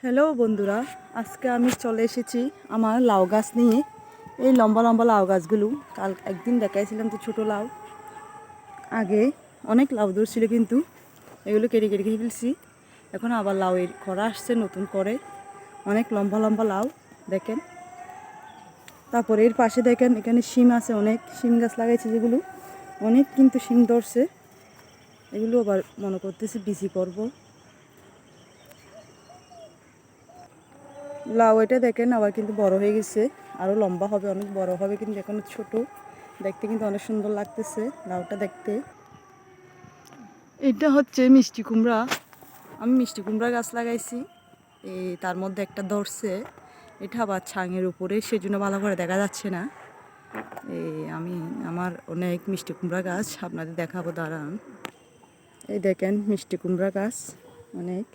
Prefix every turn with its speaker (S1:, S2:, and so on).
S1: Hello বন্ধুরা, আজকে আমি চলে এসেছি আমার লাউ গাছ নিয়ে। এই লম্বা লম্বা লাউ গাছগুলো একদিন দেখাইছিলাম তো, ছোটো লাউ। আগে অনেক লাউ ধরছিল, কিন্তু এগুলো কেটে কেটে খেয়ে ফেলছি। এখন আবার লাউয়ের খরা আসছে নতুন করে, অনেক লম্বা লম্বা লাউ দেখেন। তারপরে এর পাশে দেখেন, এখানে শিম আছে, অনেক শিম গাছ লাগাইছে যেগুলো অনেক কিন্তু শিম ধরছে। এগুলো আবার মনে করতেছি বিচি করব। লাউ এটা দেখেন আবার কিন্তু বড় হয়ে গেছে, আরও লম্বা হবে, অনেক বড় হবে, কিন্তু এখনো ছোট। দেখতে কিন্তু অনেক সুন্দর লাগতেছে লাউটা দেখতে। এটা হচ্ছে মিষ্টি কুমড়া। আমি মিষ্টি কুমড়া গাছ লাগাইছি, তার মধ্যে একটা ধরছে। এটা আবার ছাঙের উপরে, সেজন্য ভালো করে দেখা যাচ্ছে না। আমি আমার অনেক মিষ্টি কুমড়া গাছ আপনাদের দেখাবো, দাঁড়ান। এই দেখেন মিষ্টি কুমড়া গাছ অনেক।